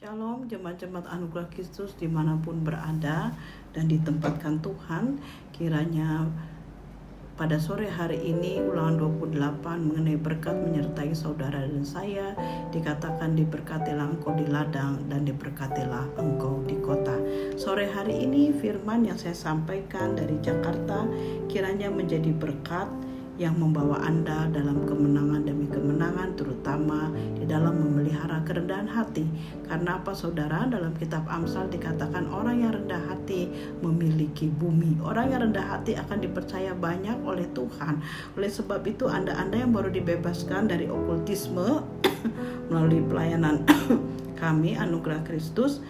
Shalom jemaat-jemaat Anugerah Kristus dimanapun berada dan ditempatkan Tuhan. Kiranya pada sore hari ini ulangan 28 mengenai berkat menyertai saudara dan saya. Dikatakan diberkatilah engkau di ladang dan diberkatilah engkau di kota. Sore hari ini firman yang saya sampaikan dari Jakarta kiranya menjadi berkat yang membawa Anda dalam kemenangan demi kemenangan, terutama di dalam memelihara kerendahan hati. Karena apa saudara? Dalam kitab Amsal dikatakan orang yang rendah hati memiliki bumi. Orang yang rendah hati akan dipercaya banyak oleh Tuhan. Oleh sebab itu Anda yang baru dibebaskan dari okultisme melalui pelayanan kami Anugerah Kristus,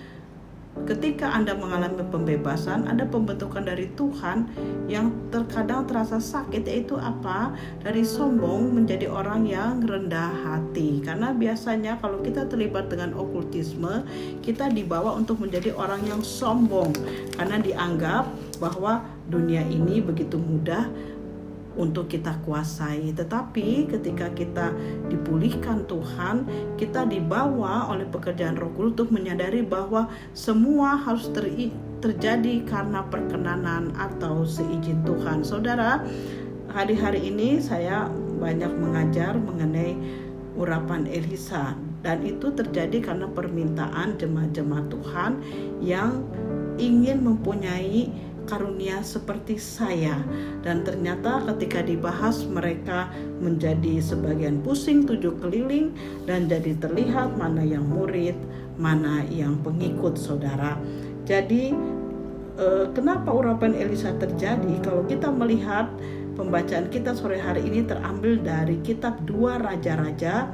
ketika Anda mengalami pembebasan, ada pembentukan dari Tuhan yang terkadang terasa sakit, yaitu apa? Dari sombong menjadi orang yang rendah hati. Karena biasanya kalau kita terlibat dengan okultisme, kita dibawa untuk menjadi orang yang sombong. Karena dianggap bahwa dunia ini begitu mudah untuk kita kuasai. Tetapi ketika kita dipulihkan Tuhan, kita dibawa oleh pekerjaan Roh Kudus untuk menyadari bahwa semua harus terjadi karena perkenanan atau seizin Tuhan. Saudara, hari-hari ini saya banyak mengajar mengenai urapan Elisa, dan itu terjadi karena permintaan jemaat-jemaat Tuhan yang ingin mempunyai karunia seperti saya. Dan ternyata ketika dibahas mereka menjadi sebagian pusing 7 keliling, dan jadi terlihat mana yang murid, mana yang pengikut saudara. Jadi kenapa urapan Elisa terjadi? Kalau kita melihat pembacaan kita sore hari ini terambil dari kitab 2 Raja-Raja,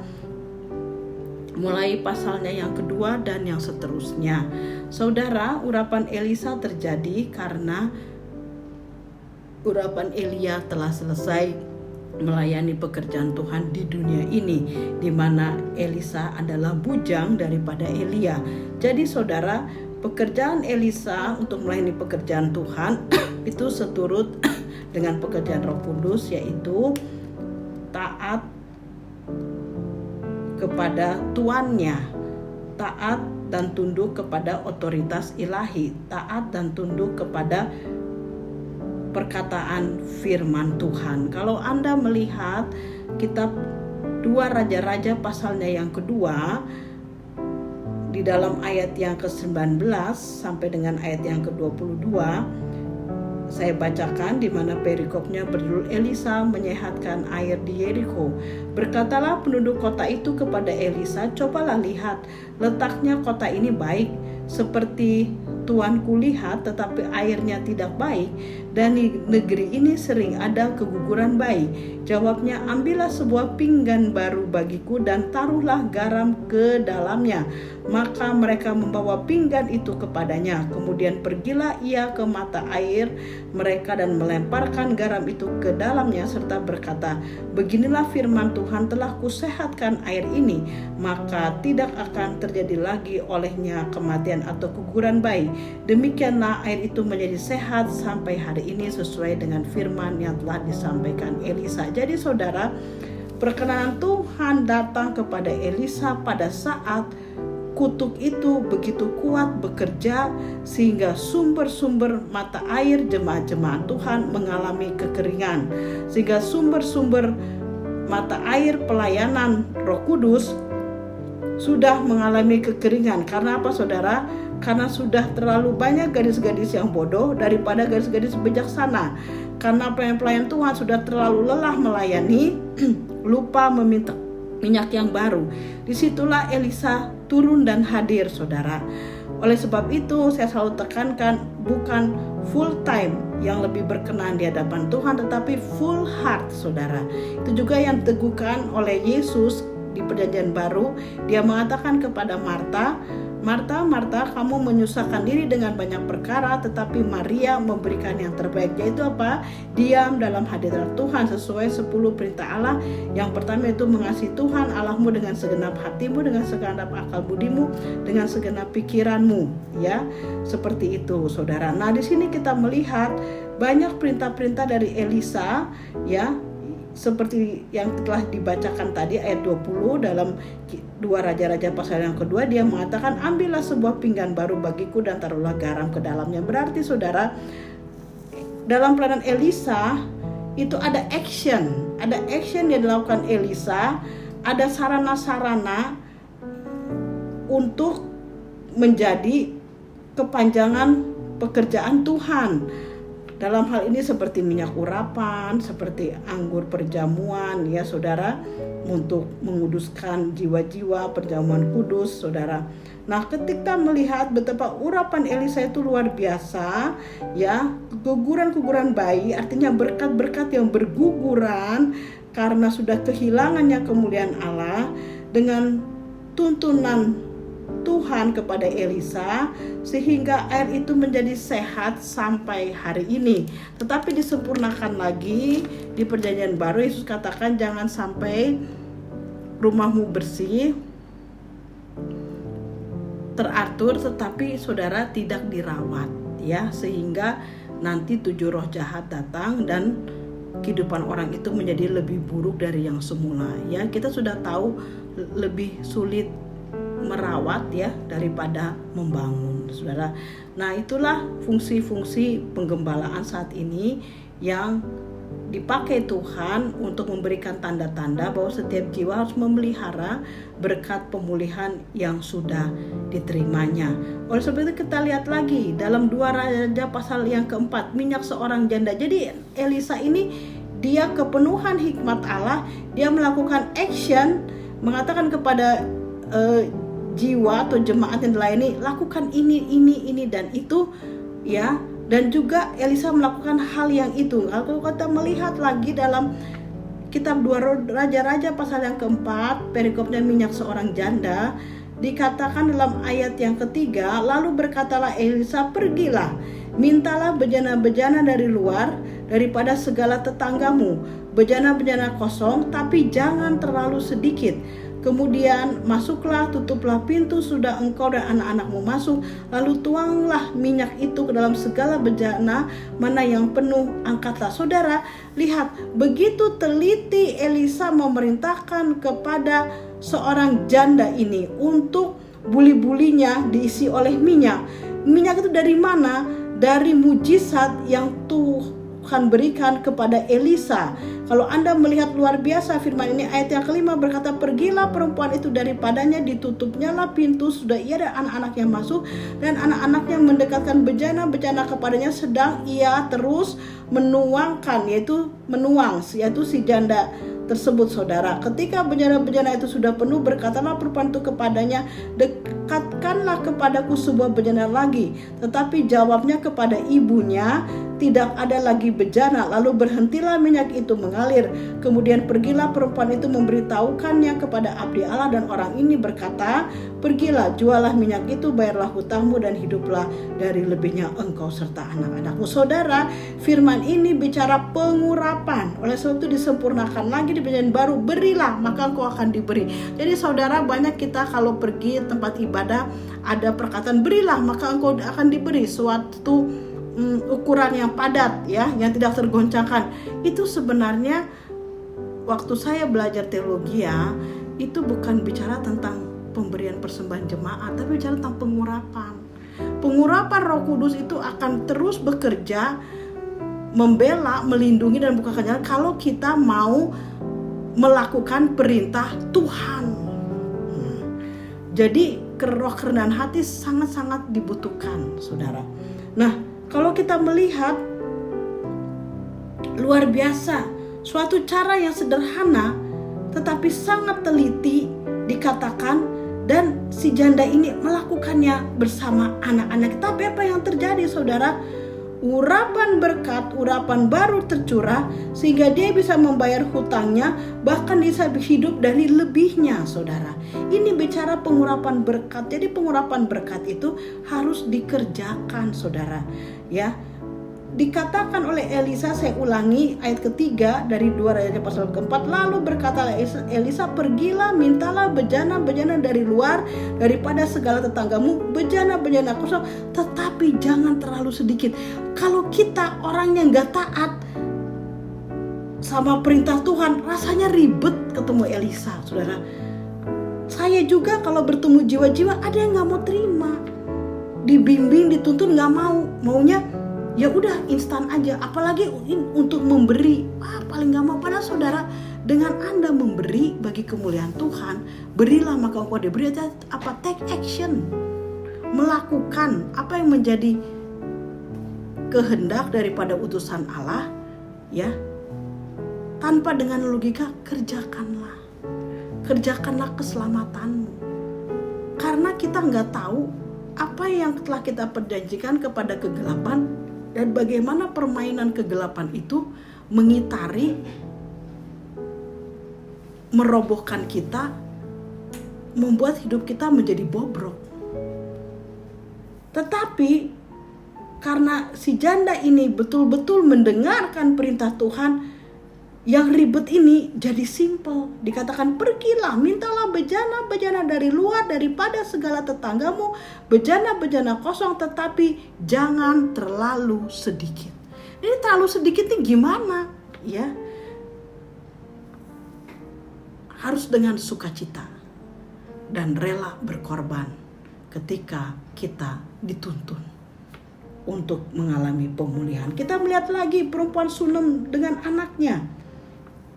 mulai pasalnya yang kedua dan yang seterusnya. Saudara, urapan Elisa terjadi karena urapan Elia telah selesai melayani pekerjaan Tuhan di dunia ini, di mana Elisa adalah bujang daripada Elia. Jadi saudara, pekerjaan Elisa untuk melayani pekerjaan Tuhan itu seturut dengan pekerjaan Roh Kudus, yaitu taat kepada tuannya, taat dan tunduk kepada otoritas ilahi, taat dan tunduk kepada perkataan firman Tuhan. Kalau Anda melihat kitab 2 Raja-Raja pasalnya yang kedua, di dalam ayat yang ke-19 sampai dengan ayat yang ke-22, saya bacakan di mana perikopnya berjudul Elisa menyehatkan air di Yeriko. Berkatalah penduduk kota itu kepada Elisa, cobalah lihat, letaknya kota ini baik seperti tuanku lihat, tetapi airnya tidak baik, dan di negeri ini sering ada keguguran bayi. Jawabnya, ambillah sebuah pinggan baru bagiku dan taruhlah garam ke dalamnya. Maka mereka membawa pinggan itu kepadanya. Kemudian pergilah ia ke mata air mereka dan melemparkan garam itu ke dalamnya serta berkata, beginilah firman Tuhan, telah kusehatkan air ini, maka tidak akan terjadi lagi olehnya kematian atau keguguran bayi. Demikianlah air itu menjadi sehat sampai hari ini sesuai dengan firman yang telah disampaikan Elisa. Jadi saudara, perkenanan Tuhan datang kepada Elisa pada saat kutuk itu begitu kuat bekerja sehingga sumber-sumber mata air jemaat-jemaat Tuhan mengalami kekeringan, sehingga sumber-sumber mata air pelayanan Roh Kudus sudah mengalami kekeringan. Karena apa saudara? Karena sudah terlalu banyak gadis-gadis yang bodoh daripada gadis-gadis bijaksana. Karena pelayan Tuhan sudah terlalu lelah melayani, lupa meminta minyak yang baru. Disitulah Elisa turun dan hadir saudara. Oleh sebab itu saya selalu tekankan, bukan full time yang lebih berkenan di hadapan Tuhan, tetapi full heart saudara. Itu juga yang diteguhkan oleh Yesus di perjanjian baru. Dia mengatakan kepada Marta, Marta, Marta, kamu menyusahkan diri dengan banyak perkara, tetapi Maria memberikan yang terbaik, yaitu apa? Diam dalam hadirat Tuhan sesuai 10 perintah Allah. Yang pertama itu mengasihi Tuhan Allahmu dengan segenap hatimu, dengan segenap akal budimu, dengan segenap pikiranmu, ya. Seperti itu, saudara. Nah, di sini kita melihat banyak perintah-perintah dari Elisa, ya, seperti yang telah dibacakan tadi ayat 20 dalam 2 Raja-Raja pasal yang kedua, dia mengatakan, ambillah sebuah pinggan baru bagiku dan taruhlah garam ke dalamnya. Berarti saudara, dalam pelayanan Elisa itu ada action yang dilakukan Elisa, ada sarana-sarana untuk menjadi kepanjangan pekerjaan Tuhan. Dalam hal ini seperti minyak urapan, seperti anggur perjamuan, ya saudara, untuk menguduskan jiwa-jiwa, perjamuan kudus, saudara. Nah, ketika melihat betapa urapan Elisa itu luar biasa, ya, guguran-guguran bayi, artinya berkat-berkat yang berguguran karena sudah kehilangannya kemuliaan Allah, dengan tuntunan Tuhan kepada Elisa, sehingga air itu menjadi sehat sampai hari ini. Tetapi disempurnakan lagi di perjanjian baru. Yesus katakan jangan sampai rumahmu bersih, teratur, tetapi saudara tidak dirawat, ya, sehingga nanti 7 roh jahat datang dan kehidupan orang itu menjadi lebih buruk dari yang semula. Ya, kita sudah tahu lebih sulit merawat, ya, daripada membangun, saudara. Nah, itulah fungsi-fungsi penggembalaan saat ini yang dipakai Tuhan untuk memberikan tanda-tanda bahwa setiap jiwa harus memelihara berkat pemulihan yang sudah diterimanya. Oleh sebab itu kita lihat lagi dalam 2 Raja pasal yang keempat, minyak seorang janda. Jadi Elisa ini dia kepenuhan hikmat Allah, dia melakukan action, mengatakan kepada jiwa atau jemaat yang dilayani, lakukan ini dan itu, ya. Dan juga Elisa melakukan hal yang itu. Kalau kita melihat lagi dalam kitab 2 Raja-Raja pasal yang keempat, perikopnya minyak seorang janda, dikatakan dalam ayat yang ketiga, lalu berkatalah Elisa, pergilah, mintalah bejana-bejana dari luar daripada segala tetanggamu, bejana-bejana kosong, tapi jangan terlalu sedikit. Kemudian masuklah, tutuplah pintu sudah engkau dan anak-anakmu masuk, lalu tuanglah minyak itu ke dalam segala bejana, mana yang penuh angkatlah. Saudara, lihat begitu teliti Elisa memerintahkan kepada seorang janda ini untuk buli-bulinya diisi oleh minyak. Minyak itu dari mana? Dari mujizat yang Tuhan berikan kepada Elisa. Kalau Anda melihat luar biasa firman ini, ayat yang kelima berkata, pergilah perempuan itu daripadanya, ditutupnya lah pintu sudah ia dan anak-anaknya masuk, dan anak-anaknya mendekatkan bejana-bejana kepadanya, sedang ia terus menuangkan, yaitu si janda tersebut, saudara. Ketika bejana-bejana itu sudah penuh, berkatalah perempuan itu kepadanya, dekatkanlah kepadaku sebuah bejana lagi. Tetapi jawabnya kepada ibunya, tidak ada lagi bejana. Lalu berhentilah minyak itu mengalir. Kemudian pergilah perempuan itu memberitahukannya kepada abdi Allah, dan orang ini berkata, pergilah, jualah minyak itu, bayarlah hutangmu, dan hiduplah dari lebihnya engkau serta anak-anakmu. Saudara, firman ini bicara pengurapan. Oleh sebab itu disempurnakan lagi di perjanjian baru, berilah maka engkau akan diberi. Jadi saudara, banyak kita kalau pergi tempat ibadah ada perkataan berilah maka engkau akan diberi, suatu ukuran yang padat, ya, yang tidak tergoncangkan. Itu sebenarnya waktu saya belajar teologi, ya, itu bukan bicara tentang pemberian persembahan jemaat, tapi bicara tentang pengurapan. Pengurapan Roh Kudus itu akan terus bekerja, membela, melindungi, dan bukakan jalan kalau kita mau melakukan perintah Tuhan. Jadi roh kerendahan hati sangat-sangat dibutuhkan, saudara. Nah, kalau kita melihat luar biasa, suatu cara yang sederhana tetapi sangat teliti dikatakan, dan si janda ini melakukannya bersama anak-anak. Tapi apa yang terjadi, saudara? Urapan berkat, urapan baru tercurah sehingga dia bisa membayar hutangnya, bahkan bisa hidup dari lebihnya, saudara. Ini bicara pengurapan berkat. Jadi pengurapan berkat itu harus dikerjakan, saudara, ya. Dikatakan oleh Elisa, saya ulangi ayat ketiga dari 2 Raja pasal keempat, lalu berkata Elisa, pergilah, mintalah bejana-bejana dari luar daripada segala tetanggamu, bejana-bejana kosong, tetapi jangan terlalu sedikit. Kalau kita orang yang gak taat, sama perintah Tuhan, rasanya ribet ketemu Elisa, saudara. Saya juga kalau bertemu jiwa-jiwa ada yang gak mau terima, dibimbing, dituntun gak mau, maunya ya udah instan aja, apalagi untuk memberi, paling gak mau. Padahal saudara, dengan Anda memberi bagi kemuliaan Tuhan, berilah maka engkau diberi. Apa? Take action, melakukan apa yang menjadi kehendak daripada utusan Allah, ya. Tanpa dengan logika, kerjakanlah keselamatanmu. Karena kita nggak tahu apa yang telah kita perjanjikan kepada kegelapan dan bagaimana permainan kegelapan itu mengitari, merobohkan kita, membuat hidup kita menjadi bobrok. Tetapi karena si janda ini betul-betul mendengarkan perintah Tuhan, yang ribet ini jadi simple. Dikatakan, pergilah, mintalah bejana-bejana dari luar daripada segala tetanggamu, bejana-bejana kosong, tetapi jangan terlalu sedikit. Ini terlalu sedikit nih gimana? Ya, harus dengan sukacita dan rela berkorban ketika kita dituntun untuk mengalami pemulihan. Kita melihat lagi perempuan Sunem dengan anaknya.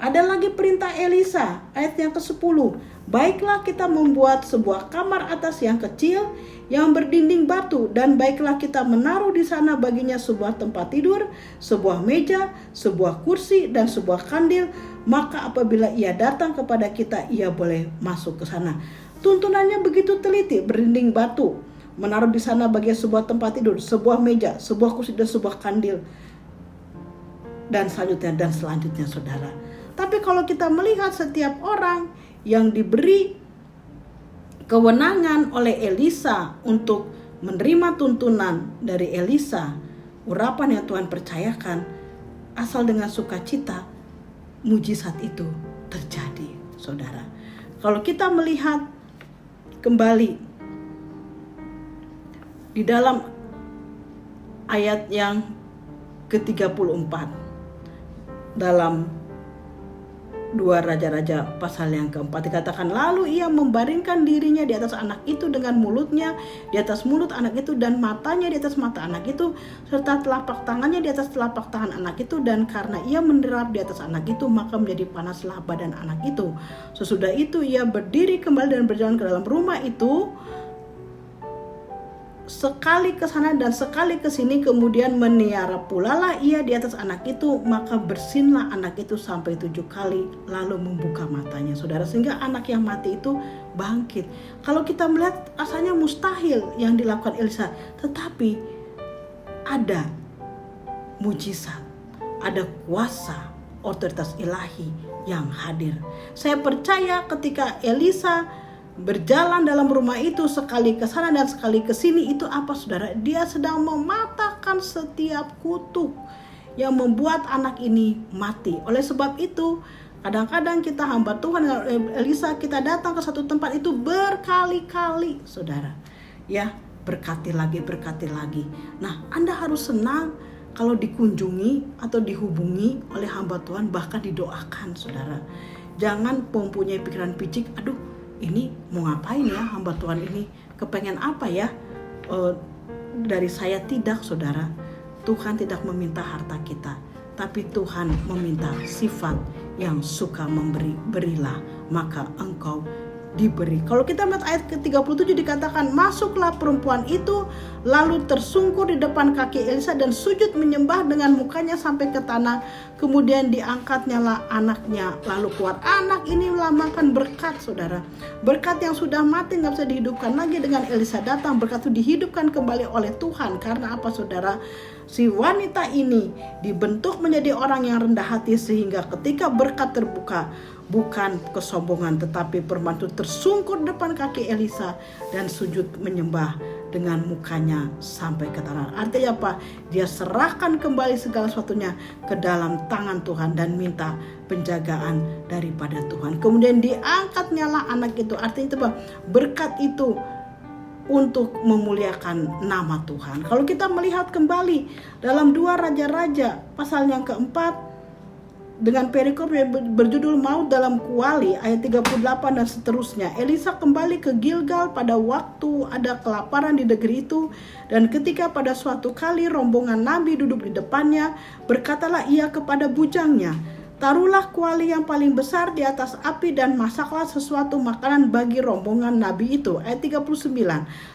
Ada lagi perintah Elisa, ayat yang ke-10. Baiklah kita membuat sebuah kamar atas yang kecil, yang berdinding batu, dan baiklah kita menaruh di sana baginya sebuah tempat tidur, sebuah meja, sebuah kursi, dan sebuah kandil. Maka apabila ia datang kepada kita, ia boleh masuk ke sana. Tuntunannya begitu teliti, berdinding batu, menaruh di sana bagian sebuah tempat tidur, sebuah meja, sebuah kursi, dan sebuah kandil, dan selanjutnya saudara. Tapi kalau kita melihat setiap orang yang diberi kewenangan oleh Elisa untuk menerima tuntunan dari Elisa, urapan yang Tuhan percayakan, asal dengan sukacita, mujizat itu terjadi, saudara. Kalau kita melihat kembali di dalam ayat yang ke-34 dalam 2 Raja-Raja pasal yang ke-4, dikatakan, lalu ia membaringkan dirinya di atas anak itu dengan mulutnya di atas mulut anak itu dan matanya di atas mata anak itu, serta telapak tangannya di atas telapak tangan anak itu, dan karena ia menderap di atas anak itu, maka menjadi panaslah badan anak itu. Sesudah itu ia berdiri kembali dan berjalan ke dalam rumah itu, sekali ke sana dan sekali ke sini, kemudian meniara pula lah ia di atas anak itu, maka bersinlah anak itu sampai 7 kali, lalu membuka matanya, saudara, sehingga anak yang mati itu bangkit. Kalau kita melihat rasanya mustahil yang dilakukan Elisa, tetapi ada mujizat, ada kuasa otoritas ilahi yang hadir. Saya percaya ketika Elisa berjalan dalam rumah itu, sekali ke sana dan sekali ke sini, itu apa, saudara? Dia sedang mematahkan setiap kutuk yang membuat anak ini mati. Oleh sebab itu, kadang-kadang kita hamba Tuhan Elisa, kita datang ke satu tempat itu berkali-kali, saudara. Ya, berkati lagi. Nah, Anda harus senang kalau dikunjungi atau dihubungi oleh hamba Tuhan, bahkan didoakan, saudara. Jangan mempunyai pikiran picik, aduh, ini mau ngapain ya hamba Tuhan ini, kepengen apa ya dari saya. Tidak, saudara. Tuhan tidak meminta harta kita, tapi Tuhan meminta sifat yang suka memberi. Berilah maka engkau diberi. Kalau kita melihat ayat ke-37 dikatakan, masuklah perempuan itu lalu tersungkur di depan kaki Elisa dan sujud menyembah dengan mukanya sampai ke tanah. Kemudian diangkatnya lah anaknya lalu keluar. Anak ini melambangkan berkat, saudara. Berkat yang sudah mati gak bisa dihidupkan lagi. Dengan Elisa datang, berkat itu dihidupkan kembali oleh Tuhan. Karena apa, saudara? Si wanita ini dibentuk menjadi orang yang rendah hati, sehingga ketika berkat terbuka, bukan kesombongan, tetapi perempuan itu tersungkur depan kaki Elisa dan sujud menyembah dengan mukanya sampai ke tanah. Artinya apa? Dia serahkan kembali segala sesuatunya ke dalam tangan Tuhan dan minta penjagaan daripada Tuhan. Kemudian diangkatnya lah anak itu. Artinya itu apa? Berkat itu untuk memuliakan nama Tuhan. Kalau kita melihat kembali dalam 2 Raja-Raja pasal yang ke-4, dengan perikop yang berjudul Maut dalam Kuali ayat 38 dan seterusnya. Elisa kembali ke Gilgal pada waktu ada kelaparan di negeri itu, dan ketika pada suatu kali rombongan nabi duduk di depannya, berkatalah ia kepada bujangnya, taruhlah kuali yang paling besar di atas api dan masaklah sesuatu makanan bagi rombongan nabi itu. Ayat 39.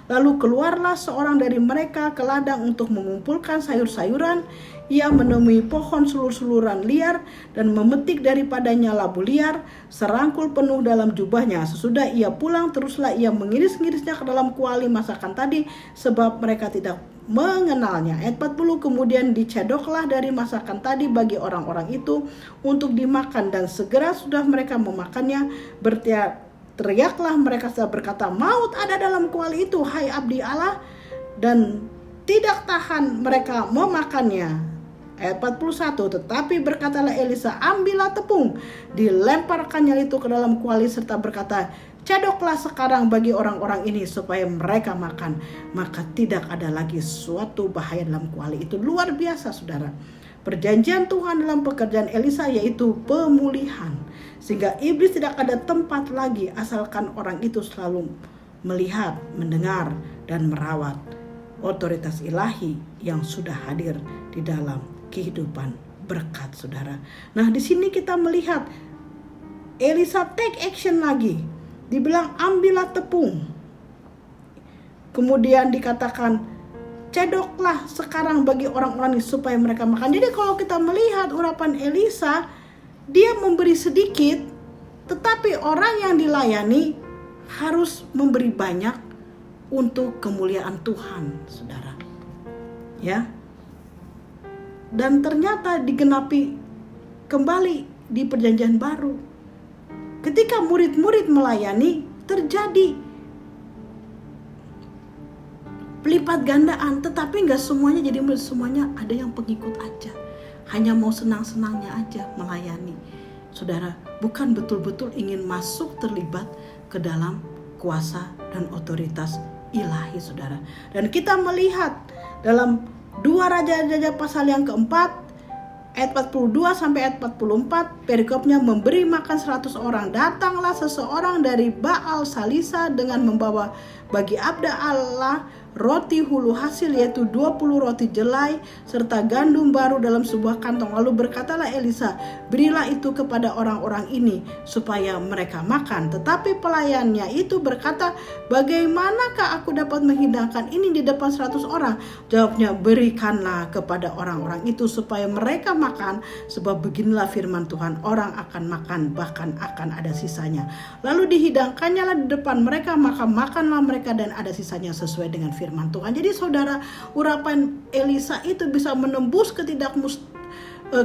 Lalu keluarlah seorang dari mereka ke ladang untuk mengumpulkan sayur-sayuran. Ia menemui pohon sulur-suluran liar dan memetik daripadanya labu liar, serangkul penuh dalam jubahnya. Sesudah ia pulang, teruslah ia mengiris-ngirisnya ke dalam kuali masakan tadi, sebab mereka tidak mengenalnya. Ayat 40. Kemudian dicedoklah dari masakan tadi bagi orang-orang itu untuk dimakan, dan segera sudah mereka memakannya, teriaklah mereka berkata, maut ada dalam kuali itu, hai abdi Allah, dan tidak tahan mereka memakannya. Ayat 41. Tetapi berkatalah Elisa, ambillah tepung, dilemparkannya itu ke dalam kuali serta berkata, cedoklah sekarang bagi orang-orang ini supaya mereka makan. Maka tidak ada lagi suatu bahaya dalam kuali itu. Luar biasa, saudara. Perjanjian Tuhan dalam pekerjaan Elisa yaitu pemulihan, sehingga iblis tidak ada tempat lagi asalkan orang itu selalu melihat, mendengar, dan merawat otoritas ilahi yang sudah hadir di dalam kehidupan berkat, saudara. Nah, di sini kita melihat Elisa take action lagi. Dibilang ambillah tepung. Kemudian dikatakan cedoklah sekarang bagi orang-orang ini supaya mereka makan. Jadi kalau kita melihat urapan Elisa, dia memberi sedikit, tetapi orang yang dilayani harus memberi banyak untuk kemuliaan Tuhan, saudara. Ya. Dan ternyata digenapi kembali di perjanjian baru. Ketika murid-murid melayani, terjadi pelipat gandaan, tetapi gak semuanya jadi murid, semuanya ada yang pengikut aja. Hanya mau senang-senangnya aja melayani. Saudara, bukan betul-betul ingin masuk terlibat ke dalam kuasa dan otoritas ilahi, saudara. Dan kita melihat dalam 2 Raja-Raja pasal yang keempat, ayat 42 sampai ayat 44, perikopnya memberi makan 100 orang. Datanglah seseorang dari Baal Salisa dengan membawa bagi abda Allah roti hulu hasil, yaitu 20 roti jelai serta gandum baru dalam sebuah kantong. Lalu berkatalah Elisa, berilah itu kepada orang-orang ini supaya mereka makan. Tetapi pelayannya itu berkata, bagaimanakah aku dapat menghidangkan ini di depan 100 orang? Jawabnya, berikanlah kepada orang-orang itu supaya mereka makan, sebab beginilah firman Tuhan, orang akan makan bahkan akan ada sisanya. Lalu dihidangkannya lah di depan mereka, maka makanlah mereka dan ada sisanya sesuai dengan firman Tuhan. Jadi saudara, urapan Elisa itu bisa menembus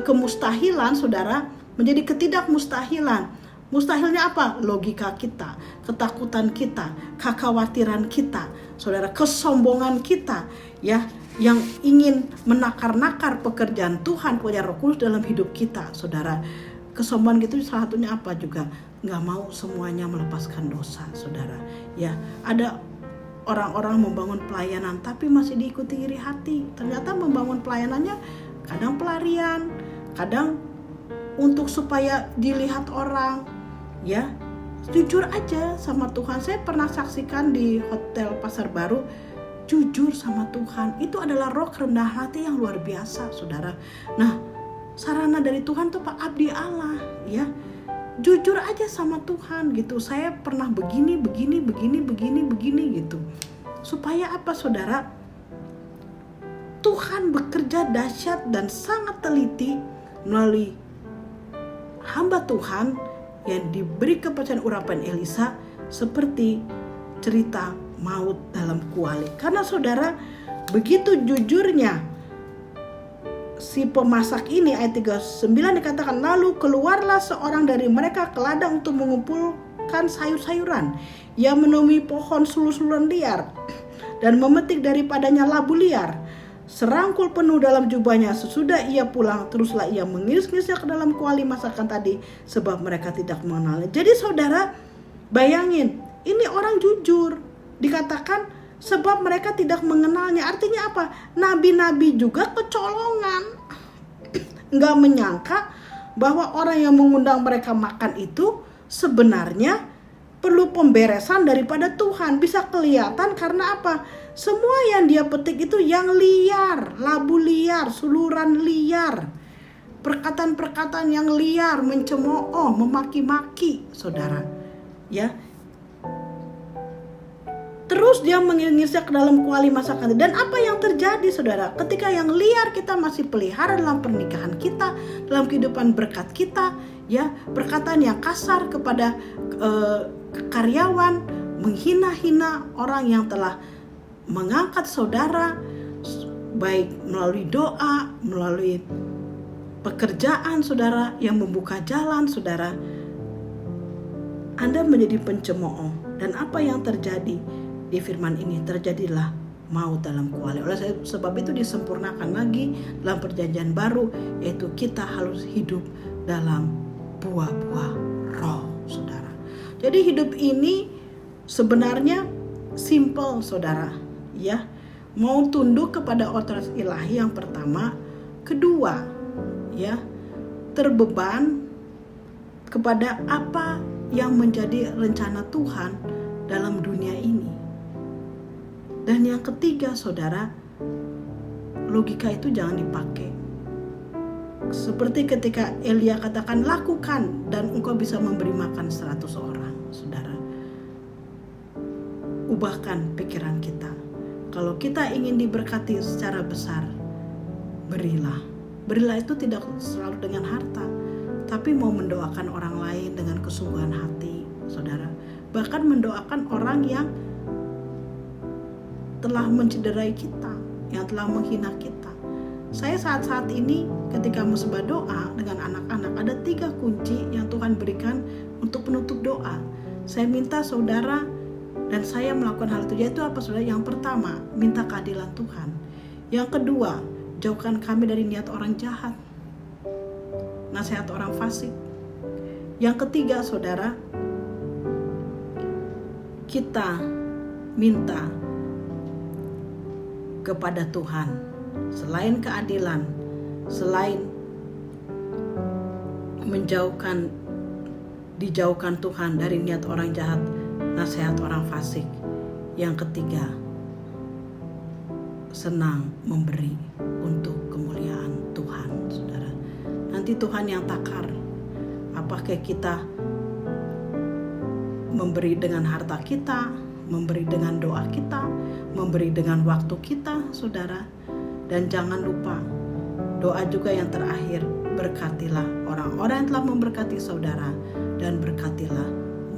kemustahilan, saudara, menjadi ketidakmustahilan. Mustahilnya apa? Logika kita, ketakutan kita, kekhawatiran kita, saudara, kesombongan kita, ya, yang ingin menakar-nakar pekerjaan Tuhan, pekerjaan Roh Kudus dalam hidup kita, saudara. Kesombongan itu salah satunya apa juga? Nggak mau semuanya melepaskan dosa, saudara. Ya, ada orang-orang membangun pelayanan tapi masih diikuti iri hati. Ternyata membangun pelayanannya kadang pelarian, kadang untuk supaya dilihat orang. Ya, jujur aja sama Tuhan. Saya pernah saksikan di Hotel Pasar Baru, jujur sama Tuhan itu adalah roh kerendahan hati yang luar biasa, saudara. Nah, sarana dari Tuhan tuh Pak abdi Allah, ya. Jujur aja sama Tuhan gitu. Saya pernah begini gitu. Supaya apa, saudara? Tuhan bekerja dahsyat dan sangat teliti melalui hamba Tuhan yang diberi kepercayaan urapan Elisa, seperti cerita maut dalam kuali. Karena saudara, begitu jujurnya si pemasak ini, ayat 39 dikatakan, lalu keluarlah seorang dari mereka ke ladang untuk mengumpulkan sayur-sayuran. Ia menemui pohon sulur-suluran liar dan memetik daripadanya labu liar, serangkul penuh dalam jubahnya. Sesudah ia pulang, teruslah ia mengiris-ngirisnya ke dalam kuali masakan tadi, sebab mereka tidak mengenalnya. Jadi saudara, bayangin, ini orang jujur. Dikatakan sebab mereka tidak mengenalnya. Artinya apa? Nabi-nabi juga kecolongan. Nggak menyangka bahwa orang yang mengundang mereka makan itu sebenarnya perlu pemberesan daripada Tuhan. Bisa kelihatan karena apa? Semua yang dia petik itu yang liar, labu liar, suluran liar, perkataan-perkataan yang liar, mencemooh, memaki-maki, saudara. Ya, terus dia mengirisnya ke dalam kuali masakan. Dan apa yang terjadi, saudara? Ketika yang liar kita masih pelihara dalam pernikahan kita, dalam kehidupan berkat kita, ya, perkataan yang kasar kepada karyawan, menghina-hina orang yang telah mengangkat saudara, baik melalui doa, melalui pekerjaan saudara yang membuka jalan saudara, Anda menjadi pencemooh. Dan apa yang terjadi di firman ini? Terjadilah maut dalam kuali. Oleh sebab itu disempurnakan lagi dalam perjanjian baru, yaitu kita harus hidup dalam buah-buah roh, saudara. Jadi hidup ini sebenarnya simple, saudara, ya. Mau tunduk kepada otoritas ilahi yang pertama, kedua, ya, terbeban kepada apa yang menjadi rencana Tuhan dalam dunia ini. Dan yang ketiga, saudara, logika itu jangan dipakai. Seperti ketika Elia katakan, lakukan dan engkau bisa memberi makan 100 orang, saudara. Ubahkan pikiran kita. Kalau kita ingin diberkati secara besar, berilah. Berilah itu tidak selalu dengan harta, tapi mau mendoakan orang lain dengan kesungguhan hati, saudara. Bahkan mendoakan orang yang telah mencederai kita, yang telah menghina kita. Saya saat-saat ini ketika musbah doa dengan anak-anak, ada 3 kunci yang Tuhan berikan untuk penutup doa. Saya minta saudara dan saya melakukan hal itu, yaitu apa, saudara? Yang pertama, minta keadilan Tuhan. Yang kedua, jauhkan kami dari niat orang jahat, nasihat orang fasik. Yang ketiga, saudara, kita minta kepada Tuhan, selain keadilan, selain dijauhkan Tuhan dari niat orang jahat, nasihat orang fasik. Yang ketiga, senang memberi untuk kemuliaan Tuhan, saudara. Nanti Tuhan yang takar apakah kita memberi dengan harta kita, memberi dengan doa kita, memberi dengan waktu kita, saudara. Dan jangan lupa, doa juga yang terakhir, berkatilah orang-orang yang telah memberkati saudara, dan berkatilah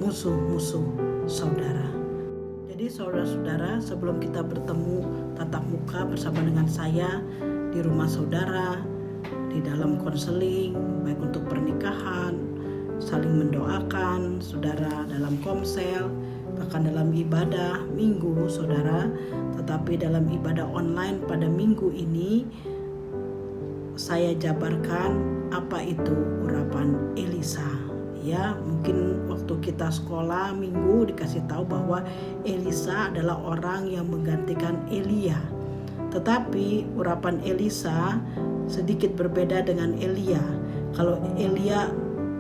musuh-musuh saudara. Jadi saudara-saudara, sebelum kita bertemu tatap muka bersama dengan saya di rumah saudara, di dalam konseling, baik untuk pernikahan, saling mendoakan saudara dalam komsel, bahkan dalam ibadah minggu, saudara. Tetapi dalam ibadah online pada minggu ini, saya jabarkan apa itu urapan Elisa. Ya, mungkin waktu kita sekolah minggu dikasih tahu bahwa Elisa adalah orang yang menggantikan Elia. Tetapi urapan Elisa sedikit berbeda dengan Elia. Kalau Elia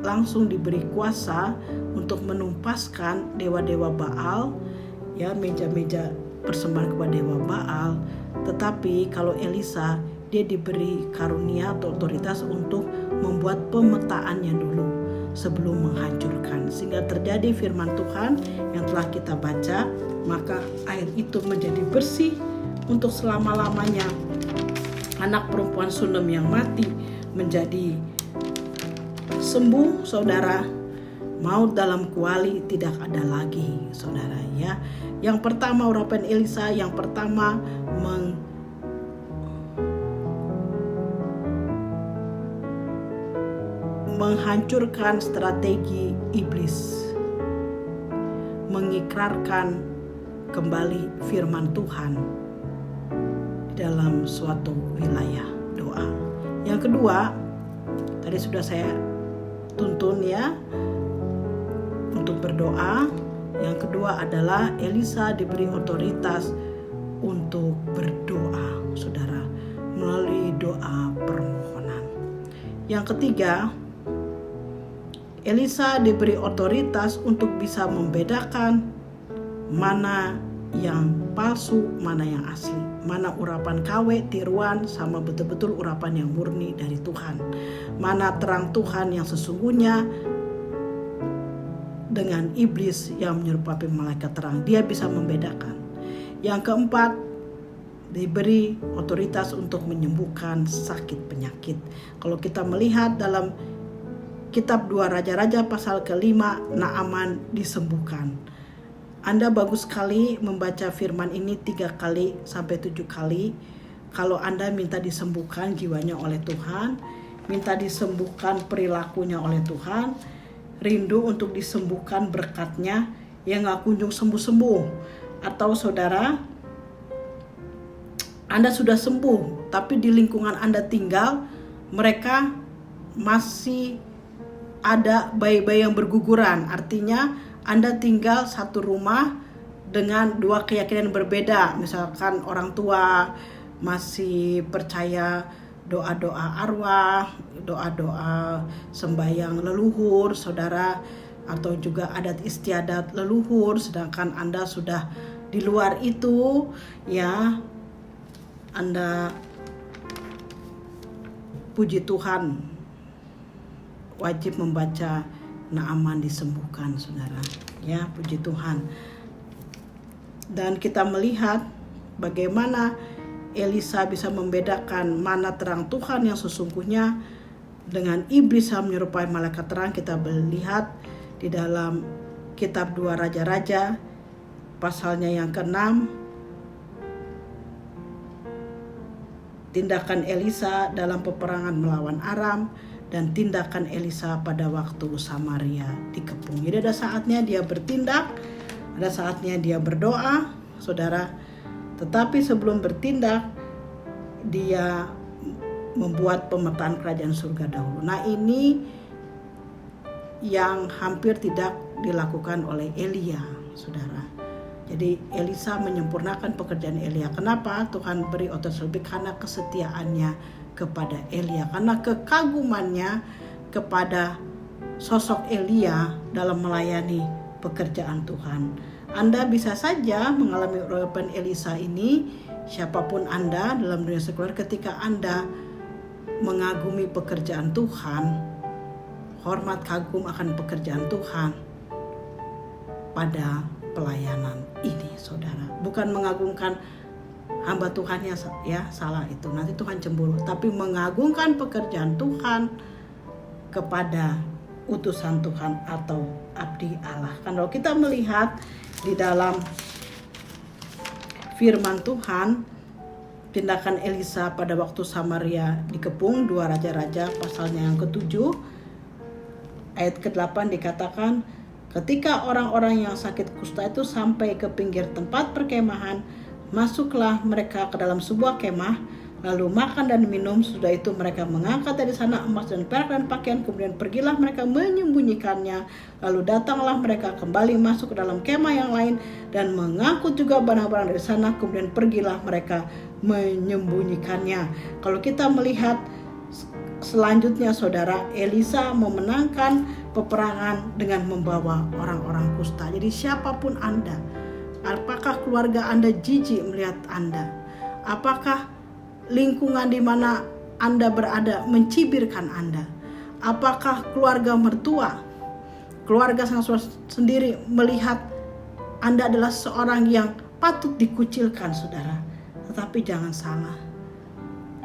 langsung diberi kuasa untuk menumpaskan dewa-dewa Baal, ya, meja-meja persembahan kepada dewa Baal. Tetapi kalau Elisa, dia diberi karunia atau otoritas untuk membuat pemetaannya dulu sebelum menghancurkan, sehingga terjadi firman Tuhan yang telah kita baca, maka air itu menjadi bersih untuk selama-lamanya. Anak perempuan Sunem yang mati menjadi sembuh, saudara. Maut dalam kuali tidak ada lagi, saudara, ya. Yang pertama urapan Elisa, yang pertama menghancurkan strategi iblis, mengikrarkan kembali firman Tuhan dalam suatu wilayah doa. Yang kedua, tadi sudah saya tuntun, ya, untuk berdoa. Yang kedua adalah Elisa diberi otoritas untuk berdoa, saudara, melalui doa permohonan. Yang ketiga, Elisa diberi otoritas untuk bisa membedakan mana yang palsu, mana yang asli, mana urapan KW, tiruan, sama betul-betul urapan yang murni dari Tuhan, mana terang Tuhan yang sesungguhnya dengan iblis yang menyerupai malaikat terang. Dia bisa membedakan. Yang keempat, diberi otoritas untuk menyembuhkan sakit penyakit. Kalau kita melihat dalam kitab 2 Raja-Raja pasal ke-5, Naaman disembuhkan. Anda bagus sekali membaca firman ini 3 kali sampai 7 kali. Kalau Anda minta disembuhkan jiwanya oleh Tuhan, minta disembuhkan perilakunya oleh Tuhan, rindu untuk disembuhkan berkatnya yang gak kunjung sembuh-sembuh. Atau saudara, Anda sudah sembuh, tapi di lingkungan Anda tinggal, mereka masih ada bayi-bayi yang berguguran. Artinya Anda tinggal satu rumah dengan 2 keyakinan berbeda. Misalkan orang tua masih percaya doa-doa arwah, doa-doa sembahyang leluhur, saudara, atau juga adat istiadat leluhur, sedangkan Anda sudah di luar itu, ya, Anda puji Tuhan, wajib membaca Naaman disembuhkan, saudara. Ya, puji Tuhan. Dan kita melihat bagaimana Elisa bisa membedakan mana terang Tuhan yang sesungguhnya dengan iblis yang menyerupai malaikat terang. Kita melihat di dalam kitab 2 Raja-Raja pasalnya yang ke-6, tindakan Elisa dalam peperangan melawan Aram, dan tindakan Elisa pada waktu Samaria dikepung. Jadi ada saatnya dia bertindak, ada saatnya dia berdoa, saudara. Tetapi sebelum bertindak, dia membuat pemetaan kerajaan surga dahulu. Nah, ini yang hampir tidak dilakukan oleh Elia, saudara. Jadi Elisa menyempurnakan pekerjaan Elia. Kenapa? Tuhan beri otoritas lebih karena kesetiaannya kepada Elia, karena kekagumannya kepada sosok Elia dalam melayani pekerjaan Tuhan. Anda bisa saja mengalami urapan Elisa ini, siapapun Anda dalam dunia sekuler, ketika Anda mengagumi pekerjaan Tuhan, hormat kagum akan pekerjaan Tuhan pada pelayanan ini, saudara. Bukan mengagungkan hamba Tuhannya, ya, salah itu, nanti Tuhan cemburu. Tapi mengagungkan pekerjaan Tuhan kepada utusan Tuhan atau abdi Allah. Kalau kita melihat di dalam firman Tuhan, tindakan Elisa pada waktu Samaria dikepung, 2 Raja-Raja pasalnya yang ke-7 ayat ke-8 dikatakan, ketika orang-orang yang sakit kusta itu sampai ke pinggir tempat perkemahan, masuklah mereka ke dalam sebuah kemah, lalu makan dan minum. Sudah itu mereka mengangkat dari sana emas dan perak dan pakaian, kemudian pergilah mereka menyembunyikannya. Lalu datanglah mereka kembali masuk ke dalam kemah yang lain dan mengangkut juga barang-barang dari sana, kemudian pergilah mereka menyembunyikannya. Kalau kita melihat selanjutnya, saudara, Elisa memenangkan peperangan dengan membawa orang-orang kusta. Jadi siapapun Anda, apakah keluarga Anda jijik melihat Anda? Apakah lingkungan di mana Anda berada mencibirkan Anda? Apakah keluarga mertua, keluarga sang suami sendiri melihat Anda adalah seorang yang patut dikucilkan, saudara? Tetapi jangan salah,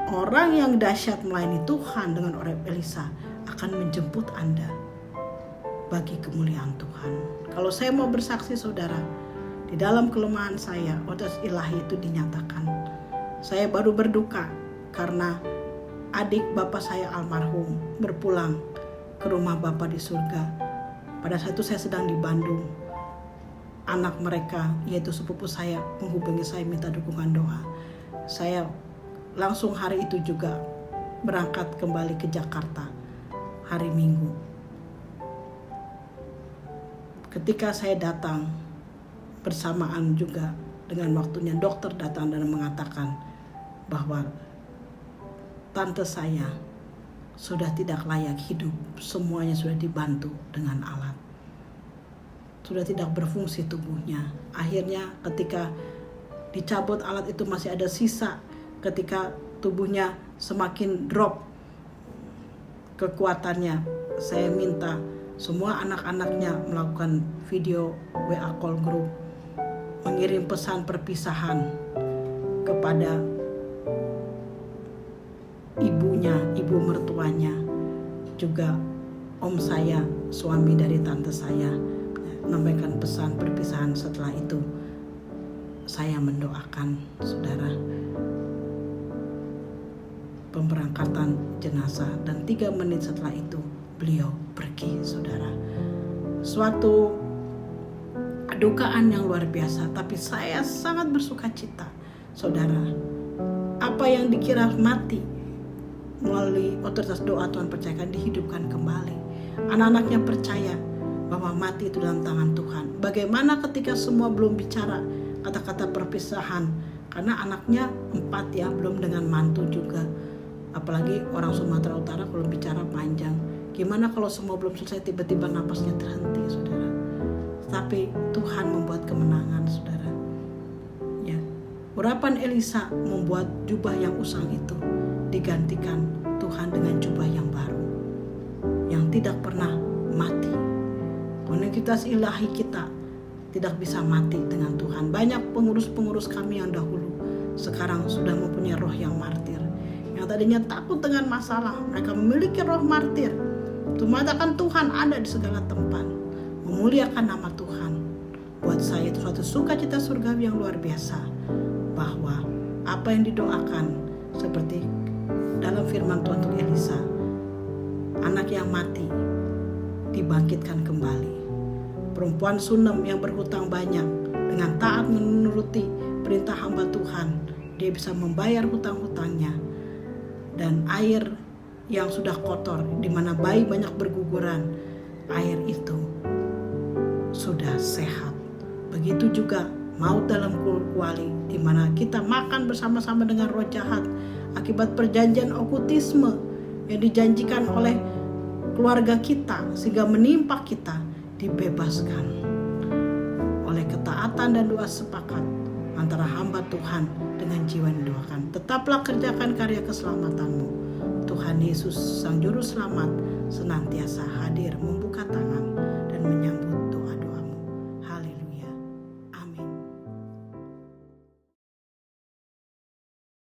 orang yang dahsyat melayani Tuhan dengan orang Elisa akan menjemput Anda bagi kemuliaan Tuhan. Kalau saya mau bersaksi, saudara, di dalam kelemahan saya, otoritas ilahi itu dinyatakan. Saya baru berduka karena adik bapak saya almarhum berpulang ke rumah Bapa di surga. Pada saat itu saya sedang di Bandung. Anak mereka, yaitu sepupu saya, menghubungi saya minta dukungan doa. Saya langsung hari itu juga berangkat kembali ke Jakarta hari Minggu. Ketika saya datang, bersamaan juga dengan waktunya dokter datang dan mengatakan bahwa tante saya sudah tidak layak hidup, semuanya sudah dibantu dengan alat. Sudah tidak berfungsi tubuhnya. Akhirnya ketika dicabut alat itu masih ada sisa, ketika tubuhnya semakin drop kekuatannya. Saya minta semua anak-anaknya melakukan video WA call group, mengirim pesan perpisahan kepada ibunya, ibu mertuanya, juga om saya, suami dari tante saya, menyampaikan pesan perpisahan. Setelah itu saya mendoakan saudara pemberangkatan jenazah, dan 3 menit setelah itu beliau pergi saudara. Suatu dukaan yang luar biasa, tapi saya sangat bersuka cita saudara. Apa yang dikira mati melalui otoritas doa Tuhan percayakan dihidupkan kembali. Anak-anaknya percaya bahwa mati itu dalam tangan Tuhan. Bagaimana ketika semua belum bicara kata-kata perpisahan, karena anaknya 4 ya, belum dengan mantu juga. Apalagi orang Sumatera Utara kalau bicara panjang. Gimana kalau semua belum selesai tiba-tiba napasnya terhenti saudara. Tapi Tuhan membuat kemenangan saudara. Ya, urapan Elisa membuat jubah yang usang itu digantikan Tuhan dengan jubah yang baru, yang tidak pernah mati. Konektivitas ilahi kita tidak bisa mati dengan Tuhan. Banyak pengurus-pengurus kami yang dahulu sekarang sudah mempunyai roh yang martir. Yang tadinya takut dengan masalah, mereka memiliki roh martir. Untuk mengatakan Tuhan ada di segala tempat, memuliakan nama Tuhan. Buat saya itu suatu sukacita surgawi yang luar biasa, bahwa apa yang didoakan seperti dalam firman Tuhan untuk Elisa, anak yang mati dibangkitkan kembali. Perempuan Sunem yang berhutang banyak, dengan taat menuruti perintah hamba Tuhan, dia bisa membayar hutang-hutangnya. Dan air yang sudah kotor, di mana bayi banyak berguguran, air itu sudah sehat. Begitu juga maut dalam kuali, di mana kita makan bersama-sama dengan roh jahat akibat perjanjian okultisme yang dijanjikan oleh keluarga kita, sehingga menimpa kita, dibebaskan oleh ketaatan dan doa sepakat antara hamba Tuhan dengan jiwa yang didoakan. Tetaplah kerjakan karya keselamatanmu. Tuhan Yesus Sang Juru Selamat senantiasa hadir membuka tangan dan menyambut doa.